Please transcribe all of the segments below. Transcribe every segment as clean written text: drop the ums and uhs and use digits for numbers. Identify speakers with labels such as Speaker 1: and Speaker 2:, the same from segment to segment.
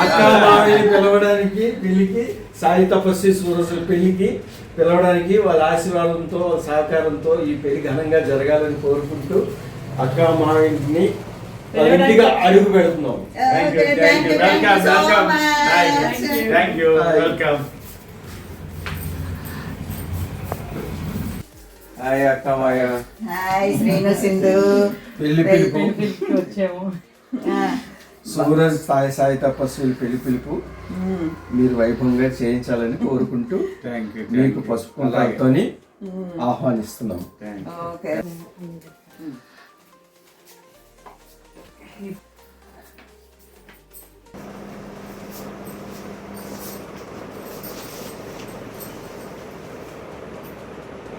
Speaker 1: అక్క మామయ్యని పిలవడానికి పెళ్లికి, సాయి తపస్వి సూరసుల పెళ్లికి పిలవడానికి వాళ్ళ ఆశీర్వాదంతో సహకారంతో ఈ పెళ్లి ఘనంగా జరగాలని కోరుకుంటూ అక్క మామయ్యని ఇంటిగా అడుగు పెడుతున్నాం. హాయ్ అక్క మాయ.
Speaker 2: హాయ్ శ్రీను సింధు.
Speaker 1: పెళ్లి పిలుపు
Speaker 3: వచ్చాము.
Speaker 1: సూరజ్ సాయి తపస్సులు పెళ్లి పిలుపు మీరు వైభవంగా చేయించాలని కోరుకుంటూ మీకు పసుపు కుంకాలతోని ఆహ్వానిస్తున్నాం.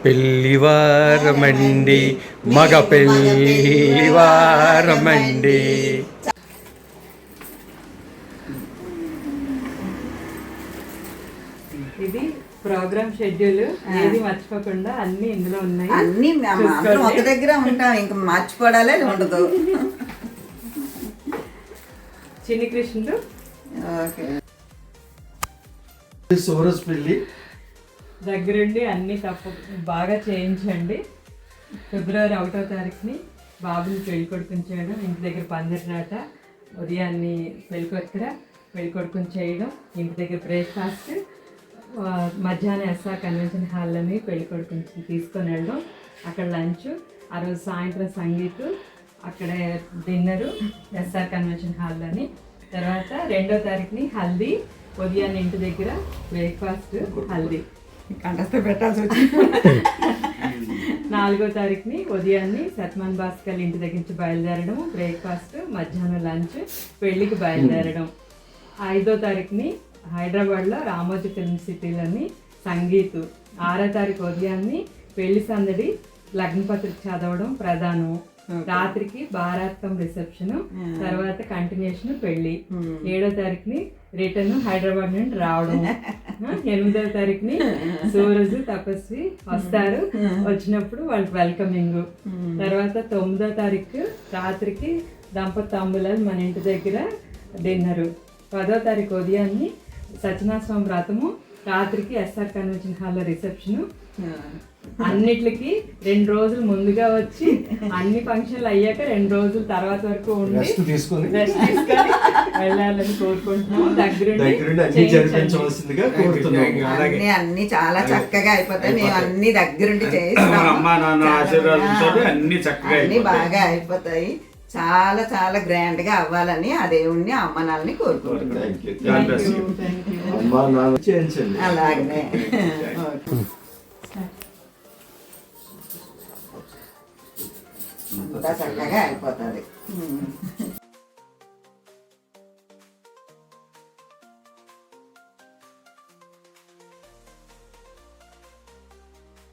Speaker 1: పెళ్లివారమండి మగ పెళ్లివారమండి.
Speaker 3: ఇది ప్రోగ్రామ్ షెడ్యూల్, ఏది మర్చిపోకుండా అన్ని ఇందులో ఉన్నాయి.
Speaker 2: అన్ని ఒక దగ్గర ఉంటాం, ఇంకా మర్చిపోవడాలే ఉండదు.
Speaker 3: చిన్ని కృష్ణుడు
Speaker 1: సూరజ్ పెళ్లి
Speaker 3: దగ్గరుండి అన్ని బాగా చేయించండి. ఫిబ్రవరి 1వ తారీఖుని బాబుని పెళ్లి కొడుకుని చేయడం, ఇంటి దగ్గర పందిరినాట, ఉదయాన్ని పెళ్లి కొడుకుని చేయడం, ఇంటి దగ్గర బ్రేక్ఫాస్ట్, మధ్యాహ్నం ఎస్ఆర్ కన్వెన్షన్ హాల్లోని పెళ్లి కొడుకుని తీసుకొని వెళ్ళడం, అక్కడ లంచ్, ఆ రోజు సాయంత్రం సంగీత్, అక్కడే డిన్నరు ఎస్ఆర్ కన్వెన్షన్ హాల్లోని. తర్వాత 2వ తారీఖుని హల్దీ, ఉదయాన్ని ఇంటి దగ్గర బ్రేక్ఫాస్ట్, హల్దీ
Speaker 2: కంటస్తే పెట్టాల్సి వచ్చింది.
Speaker 3: 4వ తారీఖుని ఉదయాన్ని సత్మాన్ భాస్కర్ ఇంటి దగ్గర నుంచి బయలుదేరడం, బ్రేక్ఫాస్ట్, మధ్యాహ్నం లంచ్, పెళ్లికి బయలుదేరడం. 5వ తారీఖుని హైదరాబాద్లో రామోజీ ఫిల్మ్ సిటీలోని సంగీత్. 6వ తారీఖు ఉదయాన్ని పెళ్లి సందడి, లగ్నపత్రిక చదవడం ప్రధానం, రాత్రికి బారాత్కం రిసెప్షన్, తర్వాత కంటిన్యూషన్ పెళ్లి. 7వ తారీఖుని రిటర్న్ హైదరాబాద్ నుండి రావడం. 8వ తారీఖుని సూరజ్ తపస్వి వస్తారు, వచ్చినప్పుడు వాళ్ళకి వెల్కమింగ్. తర్వాత 9వ తారీఖు రాత్రికి దంపతాంబులాలు మన ఇంటి దగ్గర డిన్నరు. 10వ తారీఖు ఉదయాన్ని సత్యనారాయణ వ్రతము, రాత్రికి ఎస్ఆర్ కన్వెన్షన్ హాల్లో రిసెప్షను. అన్నిటికి 2 రోజులు ముందుగా వచ్చి అన్ని ఫంక్షన్లు అయ్యాక 2 రోజుల తర్వాత వరకు ఉండి రెస్ట్ తీసుకొని వెళ్ళాలని కోరుకుంటున్నాము. దగ్గరుండి
Speaker 2: అన్ని చాలా చక్కగా అయిపోతాయి. మేము అన్ని దగ్గరుండి చేస్తాము, అన్ని బాగా అయిపోతాయి. చాలా చాలా గ్రాండ్ గా అవ్వాలని ఆ దేవుణ్ణి అమ్మనాల్ని కోరుకుంటున్నాం. అలాగే చక్కగా అయిపోతుంది.